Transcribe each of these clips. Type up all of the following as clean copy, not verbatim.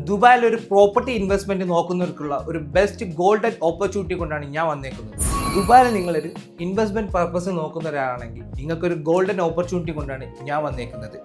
ദുബായിൽ ഒരു property investment നോക്കുന്നവർക്കുള്ള ഒരു ബെസ്റ്റ് ഗോൾഡൻ ഓപ്പർച്യൂണിറ്റി കൊണ്ടാണ് ഞാൻ വന്നേക്കുന്നത്. ദുബായിൽ നിങ്ങളൊരു ഇൻവെസ്റ്റ്മെന്റ് പർപ്പസ് നോക്കുന്ന ഒരാളാണെങ്കിൽ നിങ്ങൾക്കൊരു ഗോൾഡൻ ഓപ്പർച്യൂണിറ്റി കൊണ്ടാണ് ഞാൻ വന്നേക്കുന്നത്.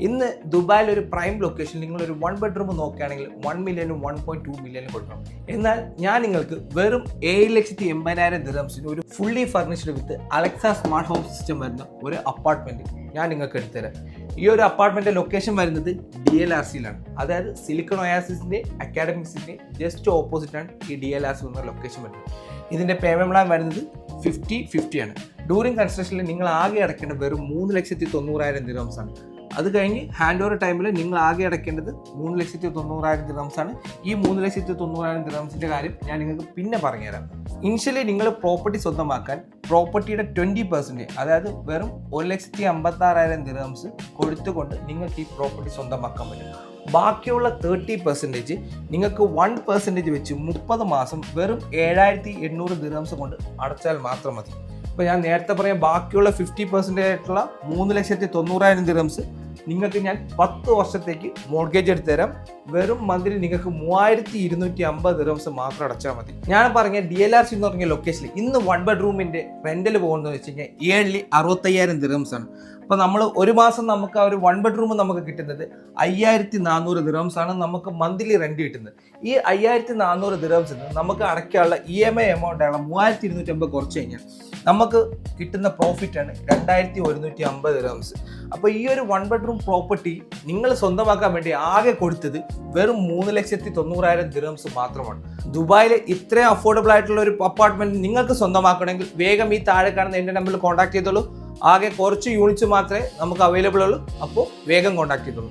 ഇന്ന് ദുബായിൽ ഒരു പ്രൈം ലൊക്കേഷൻ നിങ്ങളൊരു 1 ബെഡ്റൂം നോക്കുകയാണെങ്കിൽ 1 മില്യനും 1.2 മില്യനും കൊടുക്കണം. എന്നാൽ ഞാൻ നിങ്ങൾക്ക് വെറും 7,80,000 ദിർഹംസിന് ഒരു ഫുള്ളി ഫർണിഷ്ഡ് വിത്ത് അലക്സ സ്മാർട്ട് ഹോം സിസ്റ്റം വരുന്ന ഒരു അപ്പാർട്ട്മെന്റ് ഞാൻ നിങ്ങൾക്ക് എടുത്തുതരാം. ഈ ഒരു അപ്പാർട്ട്മെന്റ് ലൊക്കേഷൻ വരുന്നത് DLRCയിലാണ്, അതായത് സിലിക്കൺ ഒയാസിസിന്റെ അക്കാഡമിക്സിന്റെ ജസ്റ്റ് ഓപ്പോസിറ്റ് ആണ് ഈ DLRC എന്ന ലൊക്കേഷൻ വരുന്നത്. ഇതിന്റെ പേയ്മെന്റ് പ്ലാൻ വരുന്നത് 50-50 ആണ്. ഡ്യൂറിംഗ് കൺസ്ട്രക്ഷനിൽ നിങ്ങൾ ആകെ അടയ്ക്കേണ്ടത് വെറും 3,90,000 ദിർഹംസ് ആണ്. അത് കഴിഞ്ഞ് ഹാൻഡ് ഓവർ ടൈമിൽ നിങ്ങൾ ആകെ അടയ്ക്കേണ്ടത് 3,90,000 ദിർഹംസ് ആണ്. ഈ 3,90,000 ദിർഹംസിന്റെ കാര്യം ഞാൻ നിങ്ങൾക്ക് പിന്നെ പറഞ്ഞുതരാം. ഇനിഷ്യലി നിങ്ങൾ പ്രോപ്പർട്ടി സ്വന്തമാക്കാൻ പ്രോപ്പർട്ടിയുടെ 20%, അതായത് വെറും 1,56,000 ദിർഹംസ് കൊടുത്തുകൊണ്ട് നിങ്ങൾക്ക് ഈ പ്രോപ്പർട്ടി സ്വന്തമാക്കാൻ പറ്റും. ബാക്കിയുള്ള 30% നിങ്ങൾക്ക് 1% വെച്ച് 30 മാസം വെറും 7,800 ദിർഹംസ് കൊണ്ട് അടച്ചാൽ മാത്രം മതി. ഇപ്പോൾ ഞാൻ നേരത്തെ പറയാം, ബാക്കിയുള്ള 50% ആയിട്ടുള്ള 3,90,000 ദിർഹംസ് നിങ്ങൾക്ക് ഞാൻ 10 വർഷത്തേക്ക് മോർഗേജ് എടുത്തു തരാം. വെറും മന്ത്ലി നിങ്ങൾക്ക് 3,250 ദിർഹംസ് മാത്രം അടച്ചാൽ മതി. ഞാൻ പറഞ്ഞ DLRC എന്ന് പറഞ്ഞ ലൊക്കേഷനിൽ ഇന്ന് 1 ബെഡ്റൂമിൻ്റെ റെൻ്റൽ പോകുന്നത് വെച്ച് കഴിഞ്ഞാൽ ഇയർലി 65,000 ദിർഹംസ് ആണ്. അപ്പോൾ നമ്മൾ ഒരു മാസം നമുക്ക് ആ ഒരു 1 ബെഡ്റൂം നമുക്ക് കിട്ടുന്നത് 5,400 ദിർഹംസ് ആണ് നമുക്ക് മന്ത്ലി റെന്റ് കിട്ടുന്നത്. ഈ 5,400 ദിർഹംസിൽ നിന്ന് നമുക്ക് അടയ്ക്കാനുള്ള EMI എമൗണ്ട് ആണ് 3,250 കുറച്ച് കഴിഞ്ഞാൽ നമുക്ക് കിട്ടുന്ന പ്രോഫിറ്റ് ആണ് 2,150 ദിർഹംസ്. അപ്പോൾ ഈ ഒരു 1 ബെഡ്റൂം പ്രോപ്പർട്ടി നിങ്ങൾ സ്വന്തമാക്കാൻ വേണ്ടി ആകെ കൊടുത്തത് വെറും 3,90,000 ദിർഹംസ് മാത്രമാണ്. ദുബായിൽ ഇത്രയും അഫോർഡബിൾ ആയിട്ടുള്ള ഒരു അപ്പാർട്ട്മെന്റ് നിങ്ങൾക്ക് സ്വന്തമാക്കണമെങ്കിൽ വേഗം ഈ താഴെ കാണുന്ന എൻ്റെ നമ്പറിൽ കോൺടാക്ട് ചെയ്തോളൂ. ആകെ കുറച്ച് യൂണിറ്റ്സ് മാത്രമേ നമുക്ക് അവൈലബിൾ ഉള്ളൂ. അപ്പോൾ വേഗം കോൺടാക്ട് ചെയ്തോളൂ.